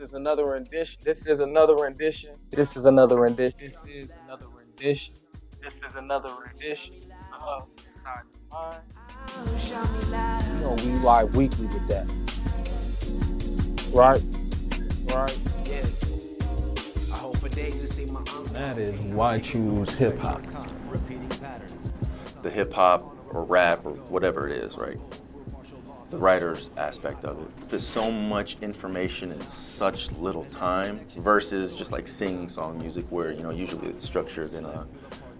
is another rendition. This is another rendition. This is another rendition. This is another rendition. This is another rendition of Inside the Mind. You know, we live weekly with that. Right? Right? Yeah. I hope for days to see my uncle. That is why choose hip hop. The hip hop or rap or whatever it is, right? The writer's aspect of it. There's so much information in such little time versus just like singing song music where, you know, usually it's structured in a,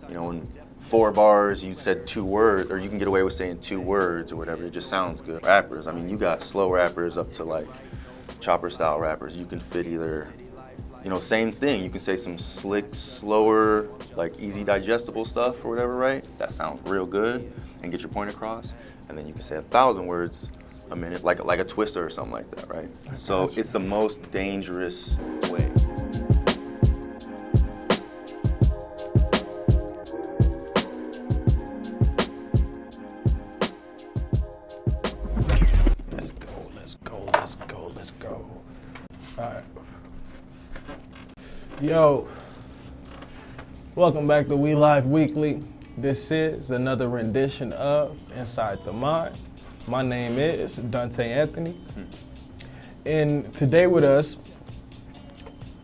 you know, in 4 bars, you said 2 words, or you can get away with saying 2 words or whatever, it just sounds good. Rappers, I mean, you got slow rappers up to like chopper style rappers. You can fit either, you know, same thing. You can say some slick, slower, like easy digestible stuff or whatever, right? That sounds real good and get your point across. And then you can say 1,000 words a minute, like a twister or something like that, right? So it's the most dangerous way. Let's go. All right. Yo, welcome back to We Live Weekly. This is another rendition of Inside the Mind. My name is Dante Anthony. And today with us,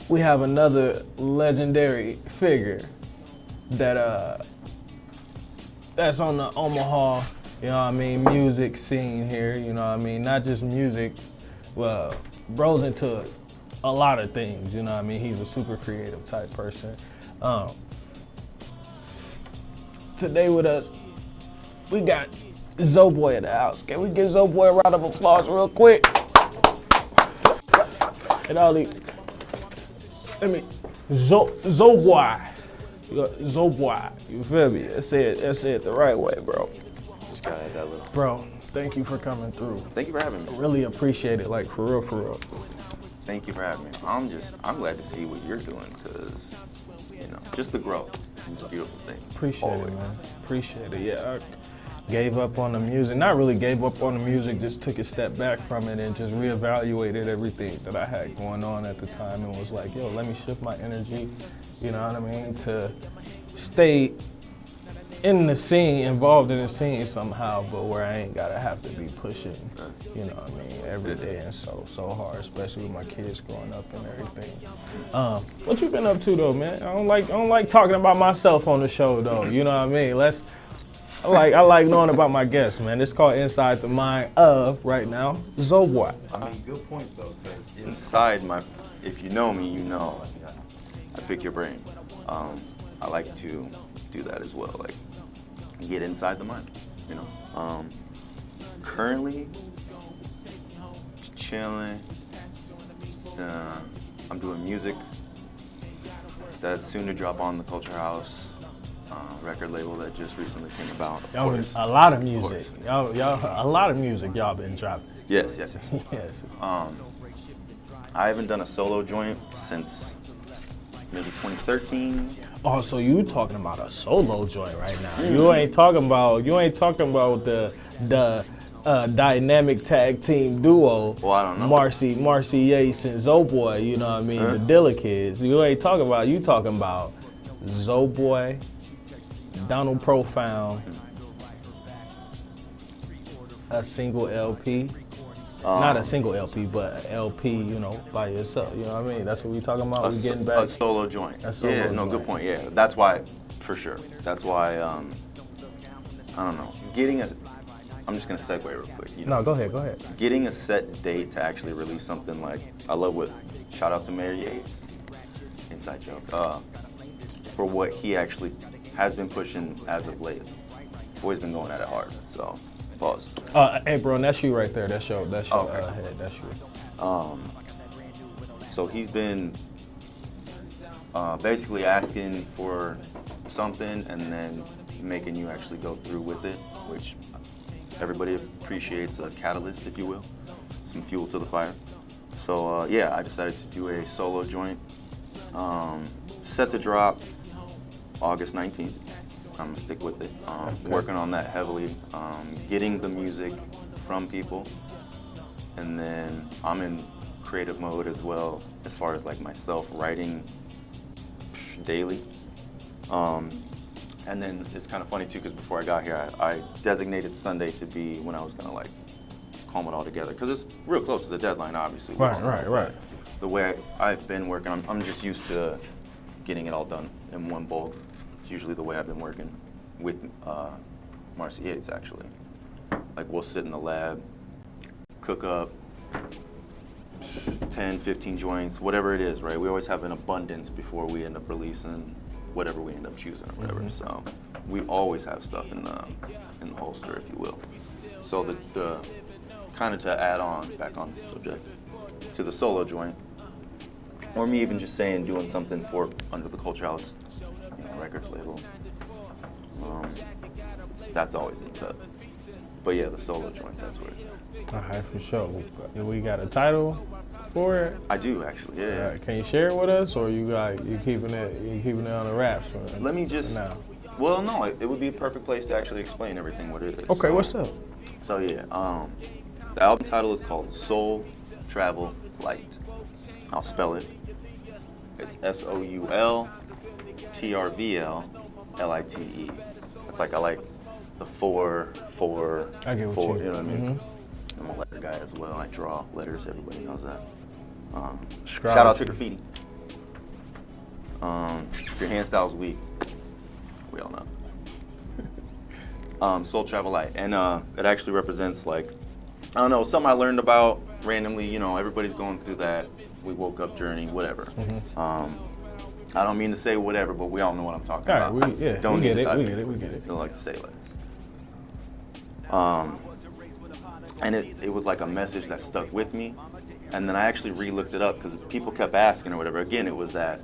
we have another legendary figure that that's on the Omaha, you know what I mean, music scene here, you know what I mean, not just music, well, bro's into a lot of things, you know what I mean, he's a super creative type person. Today with us, we got Xoboi in the house. Can we give Xoboi a round of applause real quick? And all these, Xoboi. Xoboi, you feel me? Let's say it the right way, bro. Just gotta add that little. Bro, thank you for coming through. Thank you for having me. Really appreciate it, like for real, for real. Thank you for having me. I'm glad to see what you're doing because, you know, just the growth is a beautiful thing. Appreciate it, man. Appreciate it. Yeah, I gave up on the music. Not really gave up on the music, just took a step back from it and just reevaluated everything that I had going on at the time and was like, yo, let me shift my energy, you know what I mean, to stay in the scene, involved in the scene somehow, but where I ain't gotta have to be pushing, you know what I mean, every day and so hard, especially with my kids growing up and everything. What you been up to though, man? I don't like talking about myself on the show though, you know what I mean? I like knowing about my guests, man. It's called Inside the Mind of, right now, Xoboi. I mean, good point though, because inside if you know me, you know I pick your brain. I like to do that as well, like get inside the mind, you know. Currently, chilling. I'm doing music that's soon to drop on the Culture House record label that just recently came about. A lot of music. Y'all, a lot of music y'all been dropping. Yes. Yes. I haven't done a solo joint since maybe 2013. Oh, so you talking about a solo joint right now? You ain't talking about the dynamic tag team duo. Well, I don't know. Marcy Yates and Xoboi. You know what I mean? The Dilla Kids. You ain't talking about. You talking about Xoboi, Donald Profound, a single LP. Not a single LP, but an LP, you know, by yourself. You know what I mean? That's what we talking about. We getting back. A solo joint. Joint. Good point. Yeah, that's why, for sure. That's why. I don't know. I'm just gonna segue real quick. You know, No, go ahead. Getting a set date to actually release something like I love what. Shout out to Mary Yates. Inside joke. For what he actually has been pushing as of late. Boy's been going at it hard. So. Pause. Hey, bro, that's you right there. That's your okay. head. That's you. So he's been basically asking for something and then making you actually go through with it, which everybody appreciates a catalyst, if you will, some fuel to the fire. So yeah, I decided to do a solo joint. Set to drop August 19th. I'm gonna stick with it. Working on that heavily, getting the music from people, and then I'm in creative mode as well, as far as like myself writing daily. And then it's kind of funny too, because before I got here, I designated Sunday to be when I was gonna like calm it all together, because it's real close to the deadline, obviously. Right. The way I've been working, I'm just used to getting it all done in one bulk. It's usually the way I've been working with Marciates, actually. Like, we'll sit in the lab, cook up 10, 15 joints, whatever it is, right? We always have an abundance before we end up releasing whatever we end up choosing or whatever. So we always have stuff in the holster, if you will. So the kind of to add on, back on the subject, to the solo joint, or me even just saying doing something for under the Culture House records label, that's always in the cut. But yeah, the solo joint, that's where it's at. All right, for sure. We got a title for it? I do, actually, yeah. Right, can you share it with us, or you keeping it on the wraps? Let me just, now. Well, no, it would be a perfect place to actually explain everything what it is. Okay, what's up? So yeah, the album title is called Soul Travel Light. I'll spell it. It's SOULTRVLLITE. It's like I like the 4, I get what 4, you know what I mean? I'm a letter guy as well. I draw letters, everybody knows that. Shout out to graffiti. If your hand style's weak, we all know. Soul Travel Light, and it actually represents, like, I don't know, something I learned about randomly. You know, everybody's going through that we woke up journey, whatever. I don't mean to say whatever, but we all know what I'm talking about. We get it. We don't like to say it. And it was like a message that stuck with me. And then I actually re-looked it up because people kept asking or whatever. Again, it was that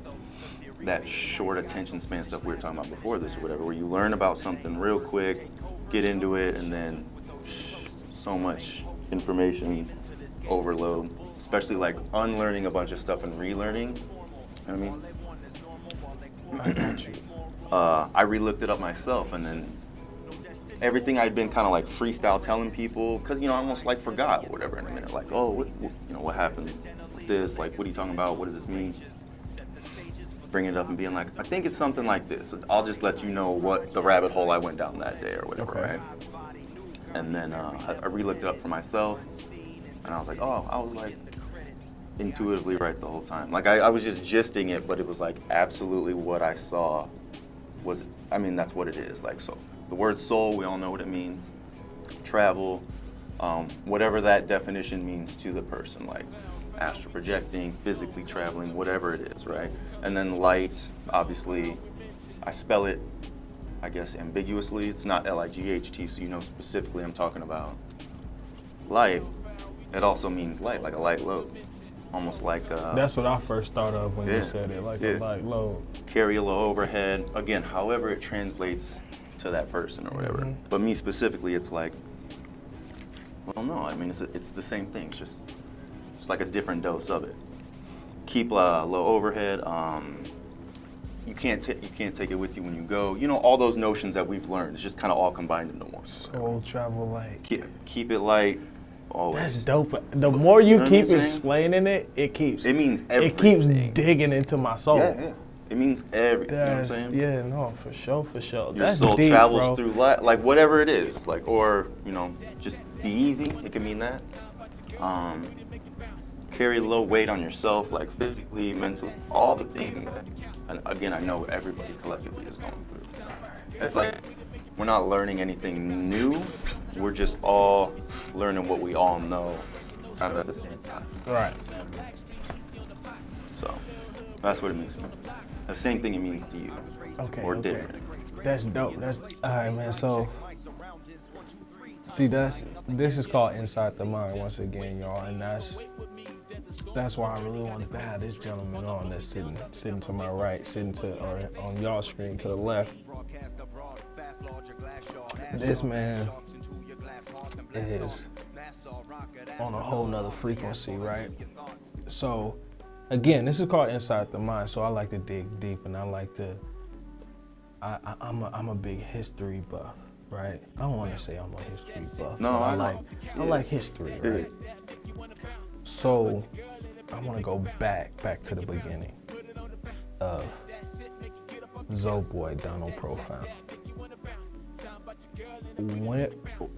short attention span stuff we were talking about before this or whatever, where you learn about something real quick, get into it, and then so much information overload, especially like unlearning a bunch of stuff and relearning. You know what I mean? I got you. I re-looked it up myself, and then everything I'd been kind of like freestyle telling people, because, you know, I almost like forgot or whatever in a minute. Like, oh, what happened with this? Like, what are you talking about? What does this mean? Bringing it up and being like, I think it's something like this. I'll just let you know what the rabbit hole I went down that day or whatever, right? And then I re-looked it up for myself, and I was like, oh, I was like intuitively right the whole time. Like, I was just gisting it, but it was like absolutely what I saw was, I mean, that's what it is. Like, so the word soul, we all know what it means. Travel, whatever that definition means to the person, like astral projecting, physically traveling, whatever it is, right? And then light, obviously, I spell it, I guess, ambiguously. It's not L-I-G-H-T, so you know specifically I'm talking about light. It also means light, like a light load. Almost like that's what I first thought of when you said it, like a light load. Carry a low overhead. Again, however it translates to that person or whatever. But me specifically, it's like, well, no, I mean, it's the same thing. It's just like a different dose of it. Keep low overhead. You can't take it with you when you go. You know, all those notions that we've learned. It's just kind of all combined into one. Soul travel light. Keep it light. Always. That's dope. The more you keep explaining it, it means everything. It keeps digging into my soul. Yeah. It means everything. You know what I'm saying? Yeah, no, for sure. Your That's soul deep, travels bro. through life, like whatever it is, like, or, you know, just be easy. It can mean that. Carry low weight on yourself, like physically, mentally, all the things. And again, I know everybody collectively is going through. It's like we're not learning anything new. We're just all learning what we all know kind of at the same time. Right. So that's what it means to me. The same thing it means to you. Okay. Or different. That's dope. All right, man. So, see, this is called Inside the Mind once again, y'all, and that's why I really wanted to have this gentleman on that's sitting to my right, or on y'all screen to the left. This man is on a whole nother frequency, right? So, again, this is called Inside the Mind, so I like to dig deep, and I like to, I'm a big history buff, right? I don't want to say I'm a history buff. No, I like history, right? So, I want to go back to the beginning of Xoboi, Donald Profound.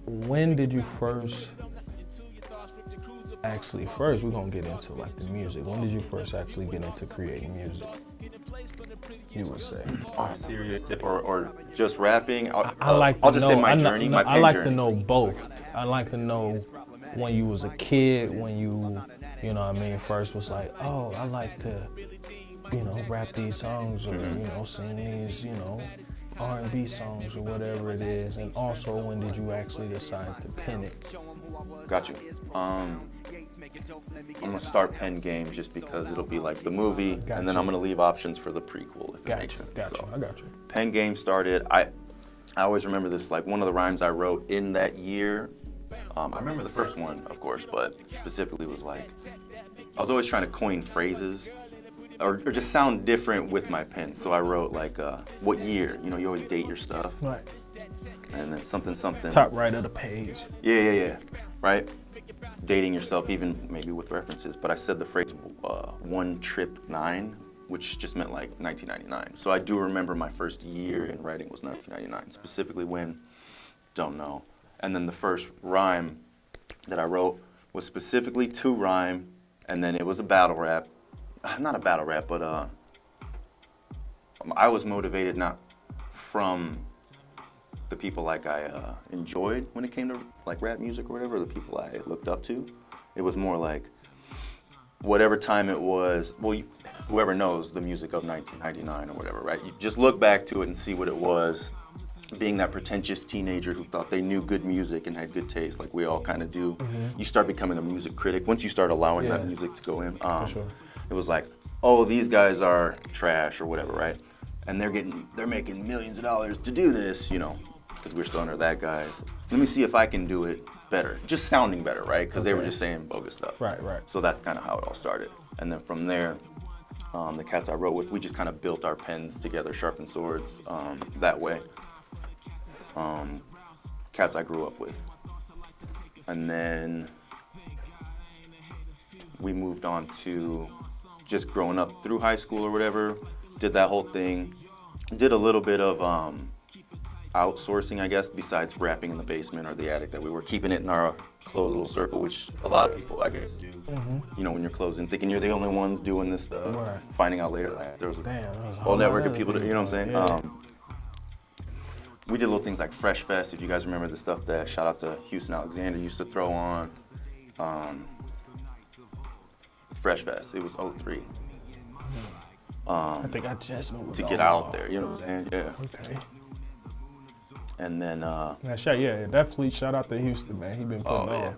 When did you first we're gonna get into like the music. When did you first actually get into creating music? You would say. Serious or just rapping? I'll just say my journey, my pen I like journey. to know both. I like to know when you was a kid, when you know what I mean, first was like, oh, I like to, rap these songs or, sing these, R&B songs or whatever it is. And also, when did you actually decide to pen it? Got you. I'm gonna start pen game just because it'll be like the movie, and then I'm gonna leave options for the prequel if it makes sense. I got you. Pen game started. I always remember this. Like one of the rhymes I wrote in that year. I remember the first one, of course, but specifically was like I was always trying to coin phrases or just sound different with my pen. So I wrote like what year. You always date your stuff. Right. And then something. Top right of the page. Yeah. Right? Dating yourself, even maybe with references. But I said the phrase 1-9, which just meant like 1999. So I do remember my first year in writing was 1999. Specifically when, don't know. And then the first rhyme that I wrote was specifically to rhyme, and then it was a battle rap. Not a battle rap, but I was motivated not from the people like I enjoyed when it came to like rap music or whatever, the people I looked up to. It was more like whatever time it was, whoever knows the music of 1999 or whatever, right? You just look back to it and see what it was, being that pretentious teenager who thought they knew good music and had good taste, like we all kind of do. Mm-hmm. You start becoming a music critic once you start allowing that music to go in. For sure. It was like, oh, these guys are trash or whatever, right? And they're making millions of dollars to do this, because we're still under that guys. Let me see if I can do it better, just sounding better, right? Because they were just saying bogus stuff. Right. So that's kind of how it all started. And then from there, the cats I wrote with, we just kind of built our pens together, sharpened swords that way. Cats I grew up with. And then we moved on to just growing up through high school or whatever, did that whole thing, did a little bit of outsourcing, I guess, besides rapping in the basement or the attic that we were keeping it in our closed little circle, which a lot of people, I guess, do. Mm-hmm. When you're closing, thinking you're the only ones doing this stuff, right. Finding out later that there was a whole whole network of people, you know what I'm saying? Yeah. We did little things like Fresh Fest, if you guys remember the stuff that, shout out to Houston Alexander, used to throw on. Fresh Fest, it was 03. I think I just moved to get out there, you know what I'm saying? Yeah. Okay. And then definitely shout out to Houston, man. He been putting on.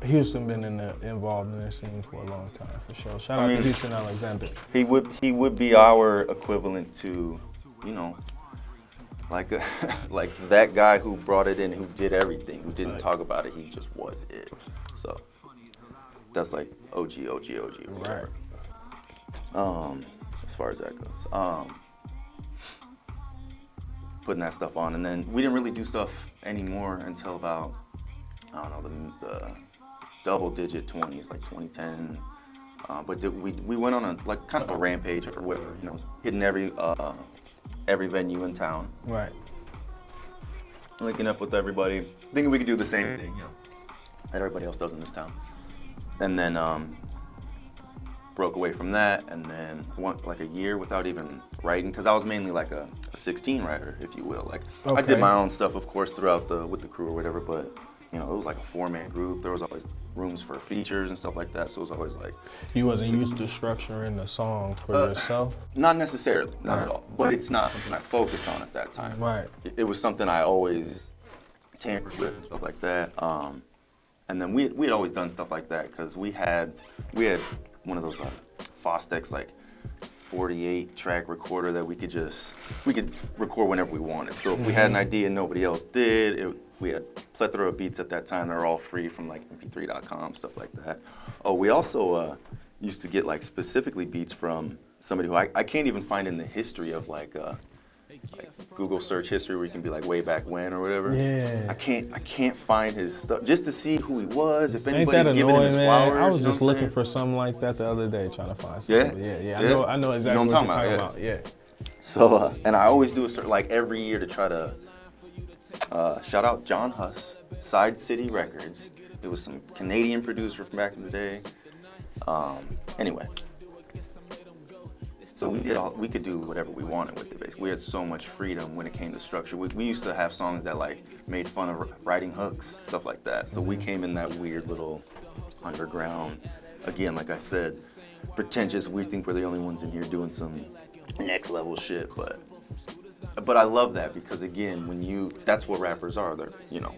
Houston been involved in this scene for a long time, for sure. Shout out to Houston Alexander. He would be our equivalent to, like like that guy who brought it in, who did everything, who didn't talk about it, he just was it. So that's like OG. Right. As far as that goes. Putting that stuff on, and then we didn't really do stuff anymore until about, I don't know, the double-digit 20s, like 2010. But we went on a like kind of a rampage or whatever, hitting every venue in town. Right. Linking up with everybody, thinking we could do the same thing, that everybody else does in this town. And then broke away from that, and then went like a year without even writing, because I was mainly like a 16 writer, if you will. Like I did my own stuff, of course, throughout with the crew or whatever, but it was like a 4-man group. There was always rooms for features and stuff like that, so it was always like. You wasn't used to structuring the song for yourself? Not necessarily, not at all. But it's not something I focused on at that time. Right. It was something I always tampered with and stuff like that. And then we had always done stuff like that because we had one of those Fostex like 48 track recorder that we could record whenever we wanted. So if we had an idea and nobody else did, we had plethora of beats at that time. They're all free from like mp3.com, stuff like that. Oh, we also used to get like specifically beats from somebody who I can't even find in the history of like Google search history where you can be like way back when or whatever. Yeah. I can't find his stuff just to see who he was, if Ain't anybody's that giving him annoying, his man? flowers. I was you know just what I'm looking saying? for something like that the other day, trying to find Yeah? something. Yeah. Yeah. I know You exactly know what you're talking about. Yeah. So, and I always do a certain, like every year to try to shout out John Huss, Side City Records. It was some Canadian producer from back in the day. Anyway, so we could do whatever we wanted with it. Basically, we had so much freedom when it came to structure. We used to have songs that like made fun of writing hooks, stuff like that. So we came in that weird little underground. Again, like I said, pretentious. We think we're the only ones in here doing some next level shit, but I love that because again, that's what rappers are. They're,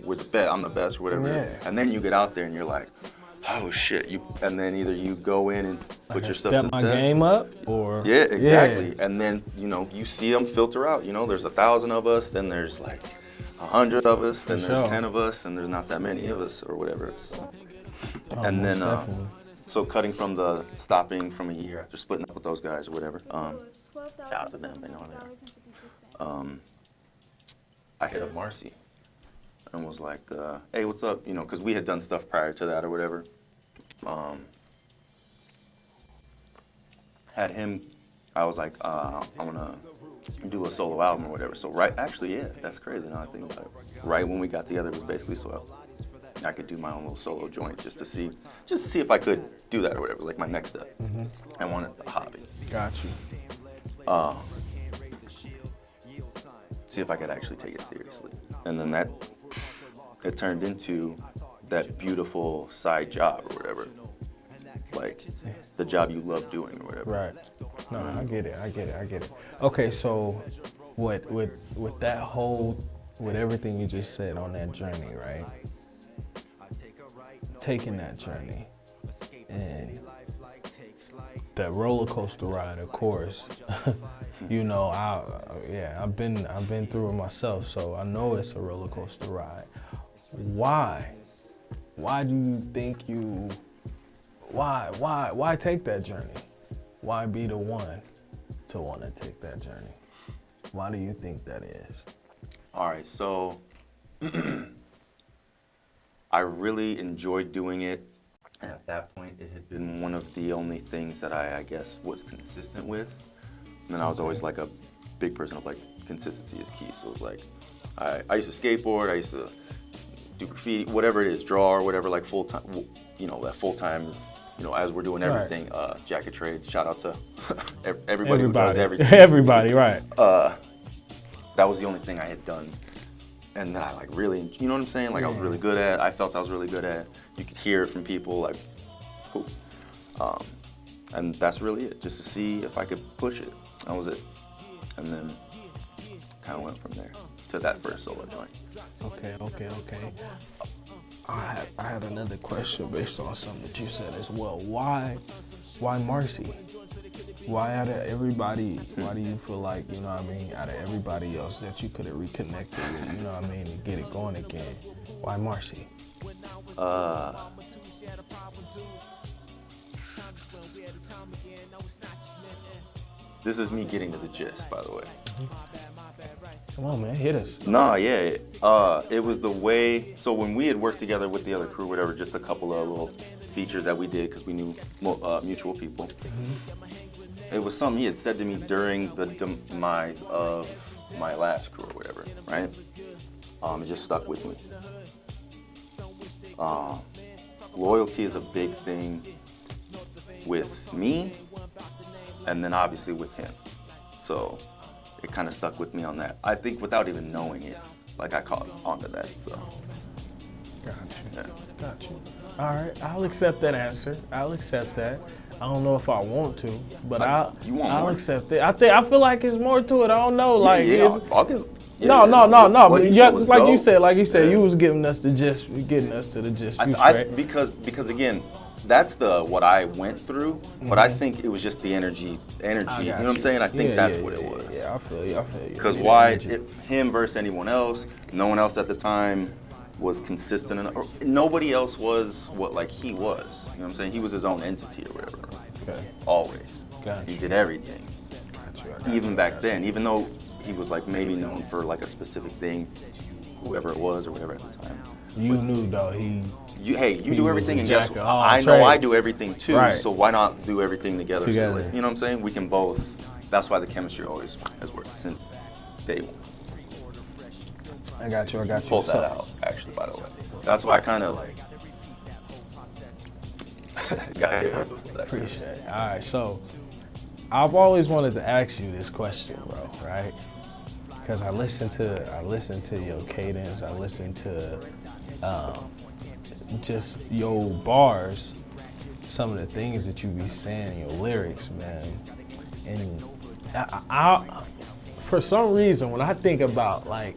we're the best. I'm the best, or whatever. Yeah. And then you get out there and you're like, oh shit! And then either you go in and put your stuff to Step the my test. game up, or Yeah, exactly. And then you see them filter out. There's 1,000 of us, then there's like 100 of us, then there's 10 of us, and there's not that many of us, or whatever. So. And then, so cutting from stopping from a year after splitting up with those guys or whatever. Shout out to them, they know they are. I hit up Marcy and was like, hey, what's up? Because we had done stuff prior to that or whatever. Had him, I was like, I want to do a solo album or whatever. So that's crazy. Now I think about it. Right when we got together, it was basically so I could do my own little solo joint just to see if I could do that or whatever. Like my next step. Mm-hmm. I wanted a hobby. Got you. See if I could actually take it seriously. And then it turned into that beautiful side job or whatever. Like the job you love doing or whatever. Right. No, I get it. Okay, so with that whole, with everything you just said on that journey, right? Taking that journey and that roller coaster ride, of course. I've been through it myself, so I know it's a roller coaster ride. Why do you think why take that journey? Why be the one to want to take that journey? Why do you think that is? All right, so I really enjoyed doing it. And at that point, it had been one of the only things that I guess was consistent with. And then I was always like a big person of like consistency is key. So it was like, I used to skateboard, I used to do graffiti, whatever it is, draw or whatever, like full time, that full time is, as we're doing everything, right. Jacket trades, shout out to everybody who does everything. Everybody, right. That was the only thing I had done. And that I like really, you know what I'm saying? Like I was really good at, I felt I was really good at. You could hear it from people, like, cool. And that's really it, just to see if I could push it. That was it. And then kind of went from there to that first solo joint. Okay. I had another question based on something that you said as well. Why Marcy? Why out of everybody, why do you feel like, out of everybody else that you could have reconnected with, to get it going again? Why Marcy? This is me getting to the gist, by the way. Come on, man, hit us. Nah, yeah. It was the way, so when we had worked together with the other crew, whatever, just a couple of little features that we did because we knew mutual people. Mm-hmm. It was something he had said to me during the demise of my last crew or whatever, right? It just stuck with me. Loyalty is a big thing with me, and then obviously with him. So it kind of stuck with me on that. I think without even knowing it, like I caught onto that, so. Got you. All right, I'll accept that answer. I'll accept that. I don't know if I want to, but I'll accept it. I feel like it's more to it. I don't know, like No. But like you said, you was giving us the gist, getting us to the gist. Because again, that's what I went through, but I think it was just the energy. You know what I'm saying? I think that's what it was. Yeah, I feel you. Because him versus anyone else, no one else at the time was consistent enough. Or nobody else was what he was. You know what I'm saying? He was his own entity or whatever. Okay. Always. Gotcha. He did everything. Gotcha. Even back then, even though he was like maybe known for like a specific thing, whoever it was or whatever at the time. You knew though he You do everything, and guess what? jack of all I know I trades. do everything too, Right. so why not do everything together? Together. So, like, you know what I'm saying? We can both. That's why the chemistry always has worked since day one. I got you. Pulled that out, actually, by the way. That's why I kind of like. got it. Appreciate it. All right, so I've always wanted to ask you this question, bro, right? Because I listen to your cadence, I listen to just your bars, some of the things that you be saying, your lyrics, man. And I for some reason, when I think about like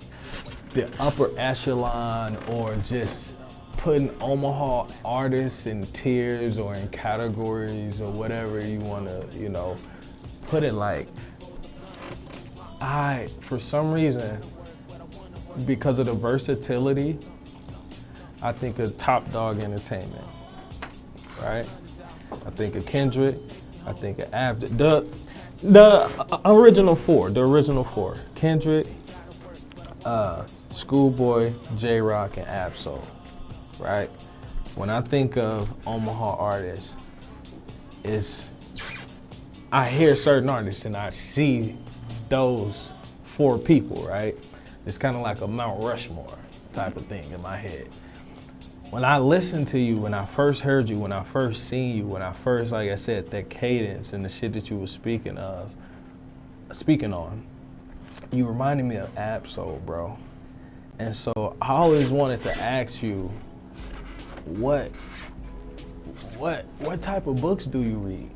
the upper echelon or just putting Omaha artists in tiers or in categories or whatever you want to, you know, put it like, for some reason, because of the versatility, I think of Top Dog Entertainment, right? I think of Kendrick, I think of the original four, Kendrick, Schoolboy, J-Rock, and Ab-Soul, right? When I think of Omaha artists, I hear certain artists and I see those four people, right? It's kind of like a Mount Rushmore type of thing in my head. When I listened to you, when I first heard you, when I first seen you, when I first, like I said, that cadence and the shit that you were speaking on, you reminded me of Ab-Soul, bro. And so I always wanted to ask you, what type of books do you read?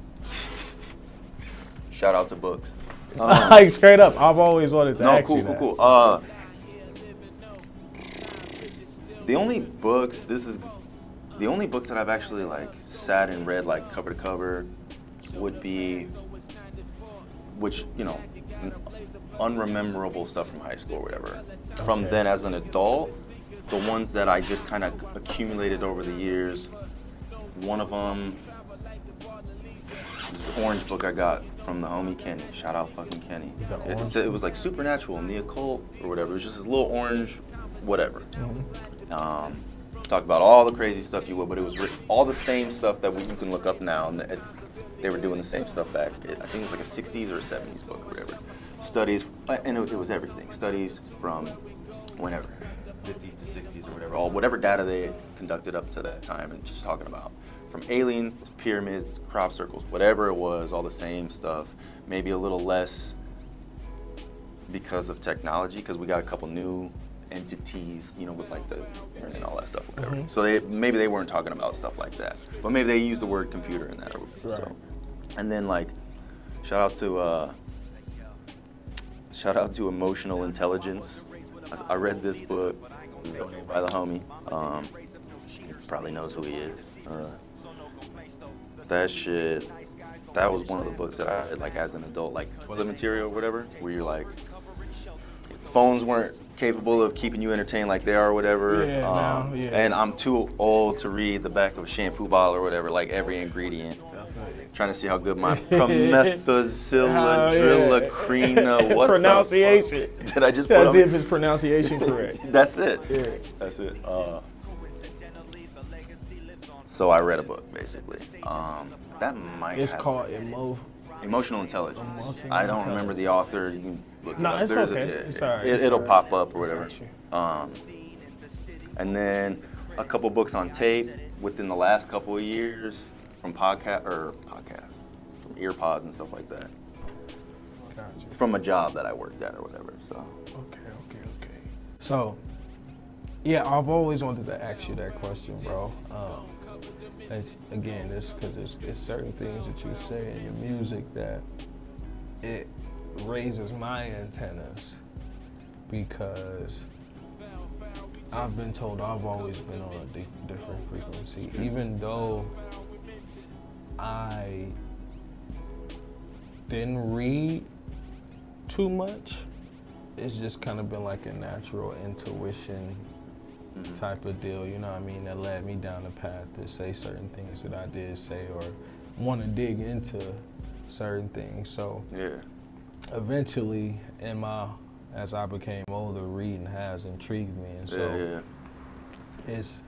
Shout out to books. Like straight up, I've always wanted to ask you that. Cool. The only books that I've actually like sat and read like cover to cover would be, which, you know, unrememberable stuff from high school or whatever. Okay. From then as an adult, the ones that I just kind of accumulated over the years, one of them, this orange book I got from the homie Kenny. Shout out fucking Kenny. It was like Supernatural and the Occult or whatever. It was just this little orange whatever. Mm-hmm. Talked about all the crazy stuff you would, but it was all the same stuff that you can look up now. And they were doing the same stuff back. I think it was like a 60s or a 70s book or whatever. Studies, and it was everything. Studies from whenever, 50s to 60s or whatever. Whatever data they conducted up to that time, and just talking about from aliens to pyramids, crop circles, whatever it was, all the same stuff. Maybe a little less because of technology, because we got a couple new entities, you know, with like the internet and all that stuff, whatever. Mm-hmm. So maybe they weren't talking about stuff like that, but maybe they used the word computer in that. Right. So. And then like, shout out to Emotional Intelligence. I read this book by the homie. He probably knows who he is. That was one of the books that I read like as an adult, like toilet material or whatever, where you're like, phones weren't capable of keeping you entertained like they are or whatever. Yeah, and I'm too old to read the back of a shampoo bottle or whatever, like every ingredient. Trying to see how good my promethazylidrilicrina, what pronunciation did I just put as if it's pronunciation correct. That's it. Yeah. That's it. So I read a book basically. That might. It's called Emotional Intelligence. I don't remember the author. You can look it up. It's okay. It's all right. It'll pop up or whatever. And then a couple books on tape within the last couple of years from podcasts, from earpods and stuff like that. Gotcha. From a job that I worked at or whatever. So. Okay. So, yeah, I've always wanted to ask you that question, bro. It's because it's certain things that you say in your music that it raises my antennas, because I've been told I've always been on a different frequency, even though I didn't read too much. It's just kind of been like a natural intuition type of deal, you know what I mean, that led me down the path to say certain things that I did say or want to dig into certain things. So yeah, eventually, as I became older, reading has intrigued me, and so it's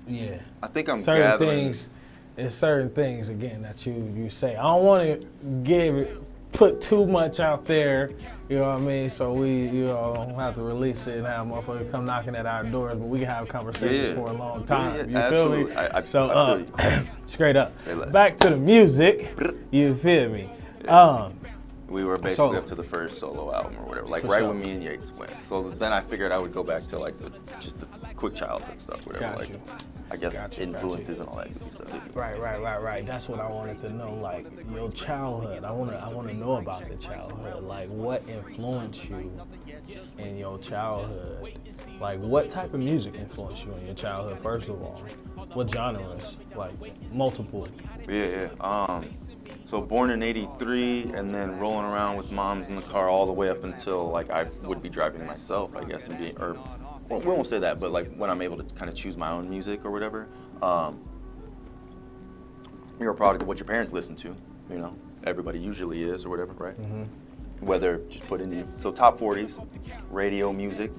I think I'm certain gathering. things. It's certain things again that you say. I don't want to put too much out there, you know what I mean? So we, don't have to release it and have motherfuckers come knocking at our doors, but we can have a conversation for a long time. You absolutely. feel me? I So feel you. straight up, Say less. back to the music. You feel me? We were basically up to the first solo album or whatever, like right when me and Yates went. So then I figured I would go back to like just the quick childhood stuff, whatever. Got like you. I guess influences and all that good stuff. Right. That's what I wanted to know. Like your childhood. I wanna know about the childhood. Like what influenced you in your childhood? Like what type of music influenced you in your childhood? First of all, what genres? Like multiple. So born in '83, and then rolling around with moms in the car all the way up until like I would be driving myself, I guess, and being well, we won't say that, but like when I'm able to kind of choose my own music or whatever. You're a product of what your parents listen to, you know. Everybody usually is or whatever, right? Mm-hmm. Whether just put in so top 40s, radio music.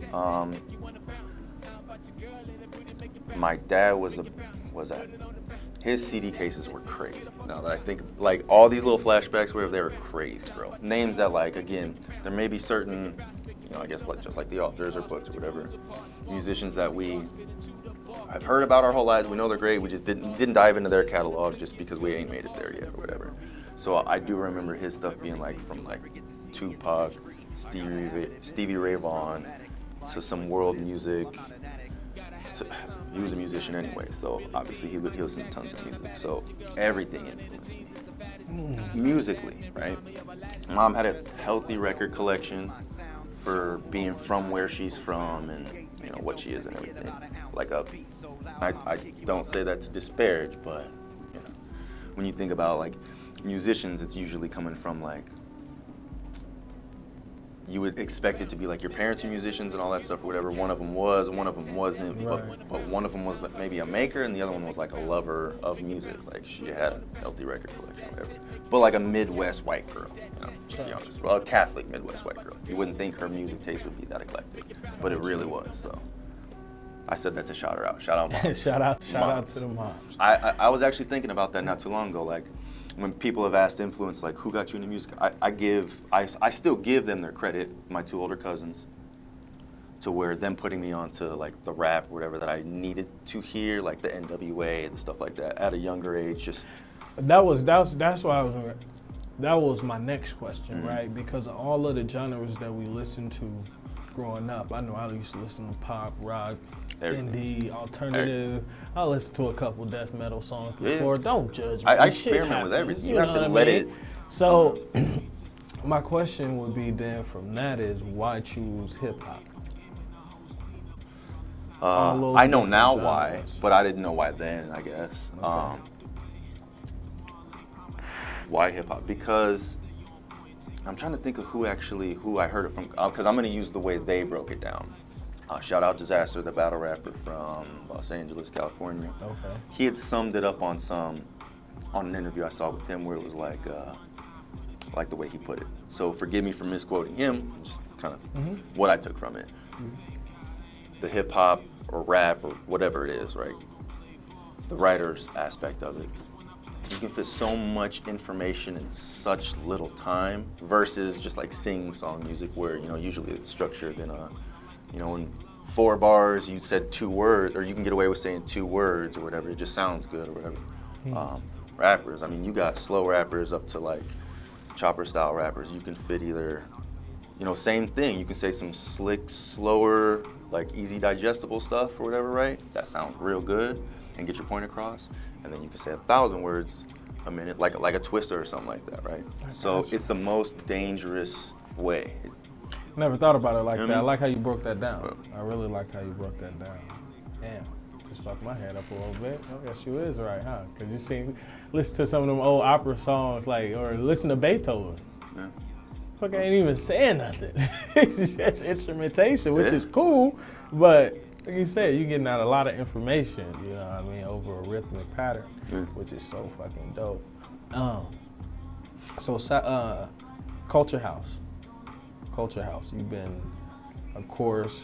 My dad was his CD cases were crazy. Now that I think, like all these little flashbacks, where they were crazy, bro. Names that, like, again, there may be certain, I guess, like just like the authors or books or whatever, musicians that I've heard about our whole lives. We know they're great. We just didn't dive into their catalog just because we ain't made it there yet or whatever. So I do remember his stuff being like from like Tupac, Stevie Ray Vaughan, to some world music. He was a musician anyway, so obviously he listened to tons of music. So everything influenced me. Musically, right? Mom had a healthy record collection for being from where she's from and what she is and everything. Like I don't say that to disparage, but when you think about like musicians, it's usually coming from like, you would expect it to be like your parents are musicians and all that stuff or whatever. One of them was, one of them wasn't, right. but one of them was like maybe a maker and the other one was like a lover of music. Like she had a healthy record collection or whatever. But like a Midwest white girl, to be honest. Well, a Catholic Midwest white girl. You wouldn't think her music taste would be that eclectic, but it really was. So I said that to shout her out. Shout out moms. shout out to the moms. I was actually thinking about that not too long ago. Like, when people have asked influence, like, who got you into music, I still give them their credit, my two older cousins, to where them putting me on to like the rap or whatever that I needed to hear, like the NWA, the stuff like that, at a younger age. Just that's why that was my next question, right? Because of all of the genres that we listened to growing up, I know I used to listen to pop, rock, indie, alternative. I listened to a couple death metal songs before. Yeah. Don't judge me. I experiment with everything. You have to let it. So, my question would be then from that is, why choose hip hop? I know now why, but I didn't know why then, I guess. Okay. Why hip hop? Because I'm trying to think of who I heard it from, because I'm going to use the way they broke it down. Shout out Disaster, the battle rapper from Los Angeles, California. Okay. He had summed it up on an interview I saw with him where it was like the way he put it. So forgive me for misquoting him, just kind of what I took from it. The hip hop or rap or whatever it is, right? The writer's aspect of it. You can fit so much information in such little time versus just like sing-song music where, usually it's structured in in 4 bars, you said 2 words, or you can get away with saying 2 words or whatever. It just sounds good or whatever. Rappers, I mean, you got slow rappers up to like chopper-style rappers. You can fit either, same thing. You can say some slick, slower, like easy digestible stuff or whatever, right? That sounds real good and get your point across. And then you can say 1,000 words a minute, like a twister or something like that, right? So it's the most dangerous way. Never thought about it like that. I like how you broke that down. I really like how you broke that down. Damn, just fucked my head up a little bit. I guess you is right, huh? Because listen to some of them old opera songs, or listen to Beethoven. Yeah. Fuck, I ain't even saying nothing. It's just instrumentation, which is cool, but like you said, you're getting out a lot of information, over a rhythmic pattern, which is so fucking dope. So Culture House. Culture House. You've been, of course,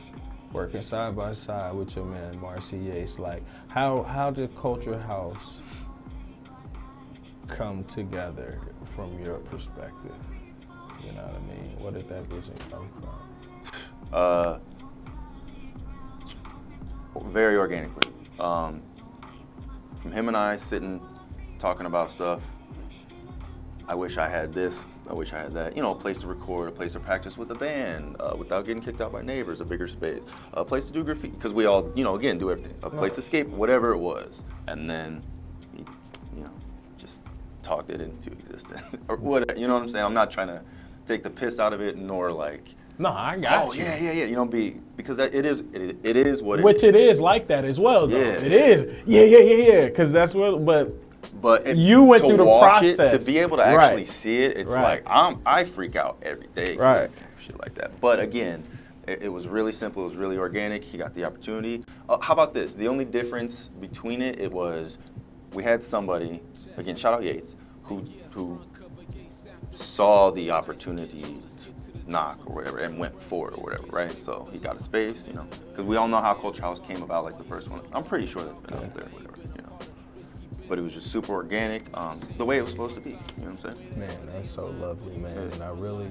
working side by side with your man Marcy Yates. Like, how did Culture House come together from your perspective? You know what I mean? Where did that vision come from? Very organically. From him and I sitting, talking about stuff. I wish I had this, I wish I had that. You know, a place to record, a place to practice with a band, without getting kicked out by neighbors, a bigger space, a place to do graffiti, because we all, you know, again, do everything. A place to escape, whatever it was. And then, he, you know, just talked it into existence. Or what, you know what I'm saying? I'm not trying to take the piss out of it, nor like, No, I got oh, you. yeah, you know, because it is what it is. Which it is like that as well, though. Yeah, It is. Yeah. Because that's what, But you went to through the watch process. to be able to actually see it, it's like I freak out every day, Right. shit like that. But again, it was really simple. It was really organic. He got the opportunity. How about this? The only difference between it was we had somebody, again, shout out Yates, who saw the opportunity to knock or whatever and went for it or whatever, right? So he got a space, you know, because we all know how Culture House came about, like the first one. I'm pretty sure that's been out there, whatever, you know. But it was just super organic, the way it was supposed to be, you know what I'm saying? Man, that's so lovely, man. And I really,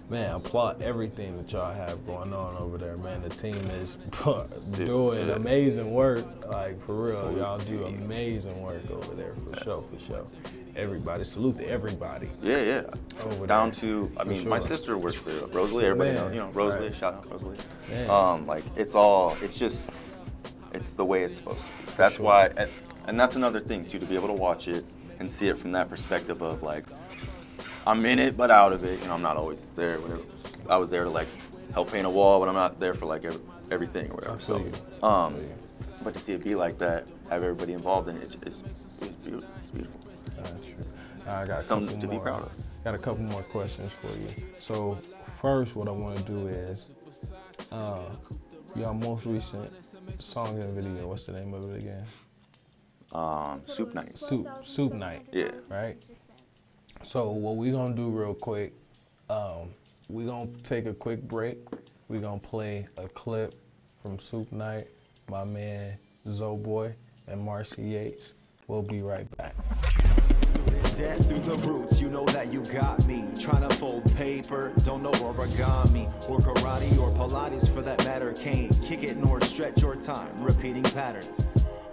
man, applaud everything that y'all have going on over there, man. The team is doing amazing work, like for real. Y'all do amazing work over there, for sure. Everybody, salute to everybody. Yeah. Over Down there. to, I mean, sure. my sister works there. Rosalie, everybody Man, knows, you know, Rosalie, right. shout out Rosalie. Man. Like, it's the way it's supposed to be. That's sure. why, and that's another thing too, to be able to watch it and see it from that perspective of like, I'm in it, but out of it. You know, I'm not always there, whatever. I was there to like help paint a wall, but I'm not there for like everything or whatever. So, but to see it be like that, have everybody involved in it, it's beautiful. It's beautiful. I got Something to be proud of. Got a couple more questions for you. So first, what I want to do is, your most recent song and video. What's the name of it again? Soup Night. Soup Night. Yeah. Right. So what we gonna do real quick? We gonna take a quick break. We gonna play a clip from Soup Night. My man Xoboi and Marcy Yates. We'll be right back. Dead through the roots, you know that you got me. Trying to fold paper, don't know origami or karate or Pilates for that matter. Can't kick it nor stretch your time, repeating patterns.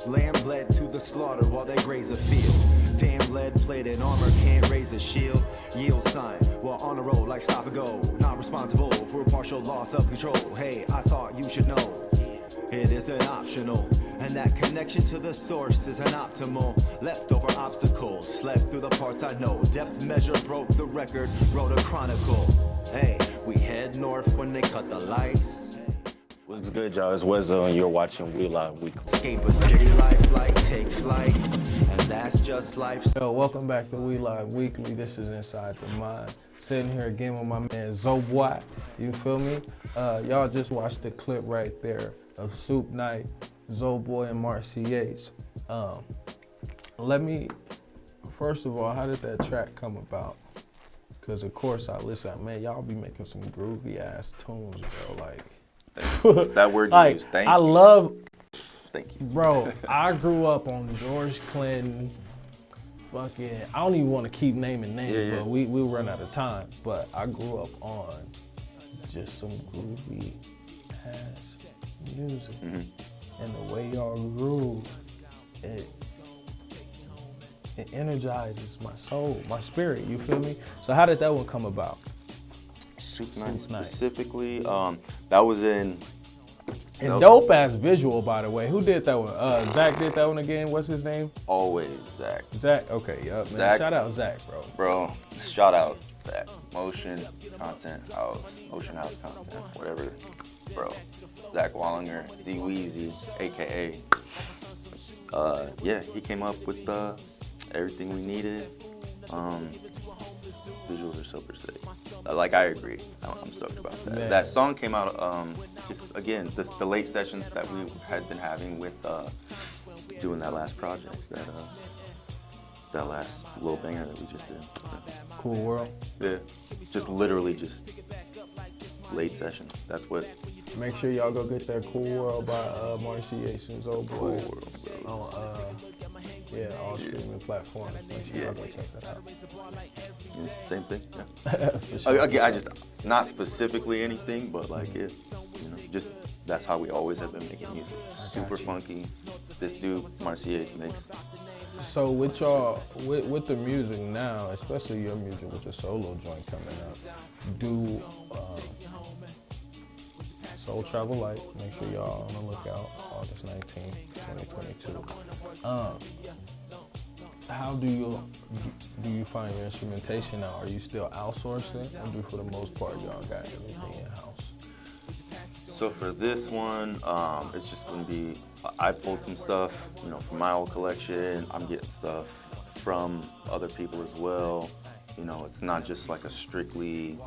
Lamb bled to the slaughter while they graze a field. Damn lead-plated armor can't raise a shield. Yield sign while on a roll like stop and go. Not responsible for a partial loss of control. Hey, I thought you should know. It isn't optional, and that connection to the source is an optimal. Leftover obstacles, slept through the parts I know. Depth measure broke the record, wrote a chronicle. Hey, we head north when they cut the lights. What's good, y'all? It's Wezzo, and you're watching We Live Weekly. Escape a city life like take flight, and that's just life. Yo, welcome back to We Live Weekly. This is Inside the Mind. Sitting here again with my man Xoboi. You feel me? Y'all just watched the clip right there of Soup Night, Xoboi and Marcy Yates. Let me, first of all, how did that track come about? Because of course I listen, man, y'all be making some groovy ass tunes, bro. Like That word you like used, thank I you. love, Thank you. bro. I grew up on George Clinton. Fucking, I don't even want to keep naming names, but we run out of time. But I grew up on just some groovy ass music, and the way y'all groove, it energizes my soul, my spirit. You feel me? So how did that one come about? Soup Night Soup Night. specifically, that was in. And dope ass visual, by the way. Who did that one? Zach did that one again. What's his name? Always Zach. Zach. Okay, yup, man. Zach. Shout out Zach, bro. Bro, shout out Zach. Motion Content House, Motion House Content, whatever. Bro, Zach Wallinger, Z Weezy, AKA. Yeah, he came up with everything we needed. Visuals are super sick. Like, I agree. I'm stoked about that. Man. That song came out, just again, the late sessions that we had been having with doing that last project. that last little banger that we just did. Cool World. Yeah, just literally just late session. That's what. Make sure y'all go get that Cool World by Marciace and Xoboi. Cool World, bro. On all streaming platforms. Make sure y'all go check that out. Yeah, same thing. Yeah. For sure. Again, I just not specifically anything, but like it, just that's how we always have been making music. Super funky. This dude Marciace makes. So with y'all, with the music now, especially your music with the solo joint coming up, do Soul Travel Light. Make sure y'all on the lookout. August 19th, 2022. How do you find your instrumentation now? Are you still outsourcing, or do for the most part y'all got everything in house? So for this one, it's just gonna be, I pulled some stuff, from my old collection. I'm getting stuff from other people as well. It's not just like a strictly,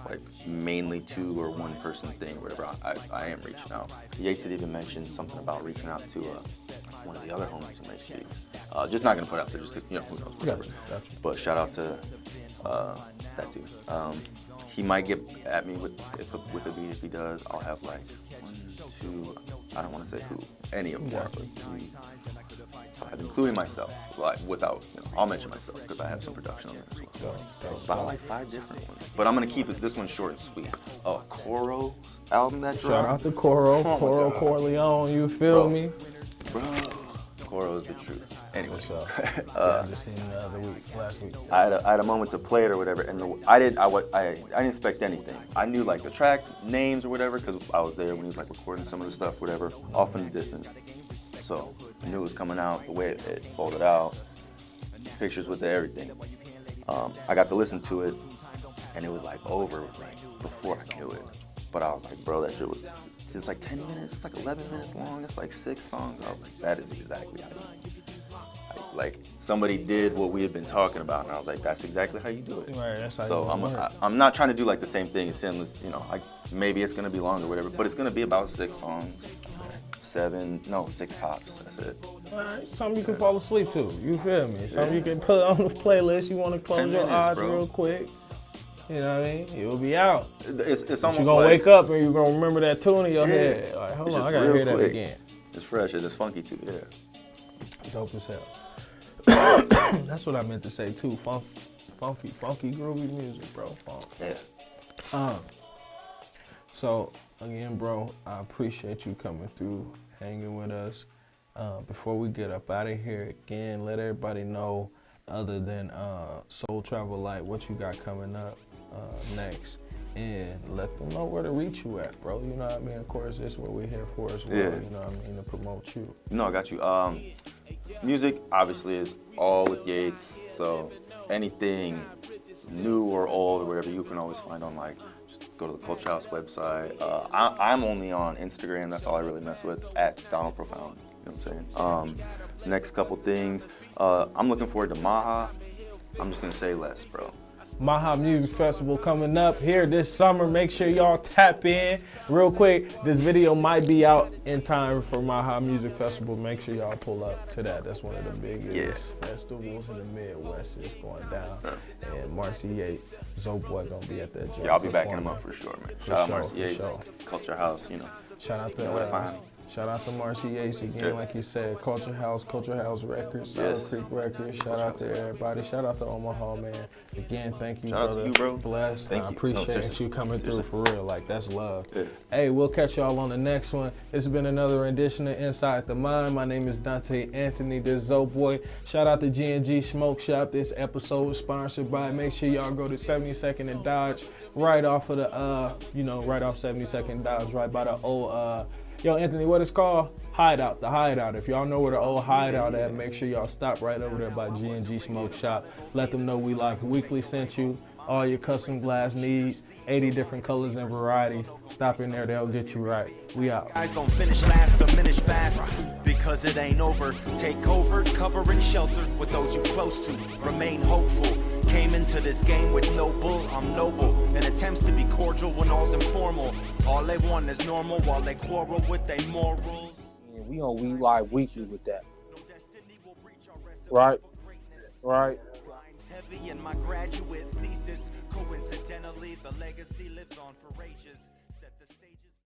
like mainly two or one person thing, whatever. I am reaching out. Yates had even mentioned something about reaching out to one of the other homies who makes beats. Just not gonna put it out there just because, who knows, whatever. Gotcha. But shout out to that dude. He might get at me with a beat. If he does, I'll have like 1, 2, I don't want to say who, any of them, but 5, including myself. Like without, I'll mention myself because I have some production on it as well. So about like 5 different ones. But I'm gonna keep this one short and sweet. Coro's album that dropped. Shout out to Coro, Coro Corleone. You feel me? Bro, Coro is the truth. Anyway, I just seen last week. I had a moment to play it or whatever, and I didn't expect anything. I knew like the track names or whatever because I was there when he was like recording some of the stuff, whatever, off in the distance. So I knew it was coming out, the way it folded out, pictures with everything. I got to listen to it, and it was like over like before I knew it. But I was like, bro, that shit was. It's like 10 minutes, it's like 11 minutes long, it's like 6 songs. I was like, that is exactly how you, like somebody did what we had been talking about, and I was like, that's exactly how you do it. Right, that's how so I'm not trying to do like the same thing as endless, maybe it's gonna be longer or whatever, but it's gonna be about 6 songs, 6 tops, that's it. All right, something you can fall asleep to, you feel me? Something you can put on the playlist, you wanna close your eyes real quick. You know what I mean? You'll be out. It's almost you're gonna wake up and you're gonna remember that tune in your head. Like, hold on, I gotta hear that again. It's fresh and it's funky too, yeah. Dope as hell. That's what I meant to say too. Funky, groovy music, bro. Funk. Yeah. So again, bro, I appreciate you coming through, hanging with us. Before we get up out of here, again, let everybody know, other than Soul Travel Light, what you got coming up next, and let them know where to reach you at, bro. You know what I mean? Of course, this is what we're here for as well. Yeah. You know what I mean? To promote you. No, I got you. Music obviously is all with Yates, so anything new or old or whatever you can always find on just go to the Culture House website. I'm only on Instagram. That's all I really mess with, at Donald Profound. You know what I'm saying? Next couple things. I'm looking forward to Maha. I'm just gonna say less, bro. Maha Music Festival coming up here this summer. Make sure y'all tap in. Real quick, this video might be out in time for Maha Music Festival. Make sure y'all pull up to that. That's one of the biggest festivals in the Midwest. It's going down. And Marciace, Xoboi gonna be at that joint. Yeah, I'll be backing him up for sure, man. Shout out Marciace, Culture House, Shout out to shout out to Marciace again, like you said, Culture House Records, Sour Creek Records. Shout out to everybody. Shout out to Omaha, man. Again, thank you, shout brother. Out to you, bro. Blessed. I appreciate you coming through for real. Like, that's love. Yeah. Hey, we'll catch y'all on the next one. This has been another rendition of Inside the Mind. My name is Dante Anthony. This is Xoboi. Shout out to G&G Smoke Shop. This episode is sponsored by. Make sure y'all go to 72nd and Dodge, right off of the, right off 72nd and Dodge, right by the old, yo, Anthony, what it's called? Hideout, the Hideout. If y'all know where the old Hideout at, make sure y'all stop right over there by G&G Smoke Shop. Let them know We Like Weekly sent you. All your custom glass needs, 80 different colors and varieties. Stop in there, they'll get you right. We out. Guys gon' finish last, diminish fast, because it ain't over. Take over, cover and shelter with those you close to. Remain hopeful. Came into this game with no bull, I'm noble. And attempts to be cordial when all's informal. All they want is normal while they quarrel with their morals. and we on We Live Weekly with that. Right? Right? Heavy in my graduate thesis. Coincidentally, the legacy lives on for ages.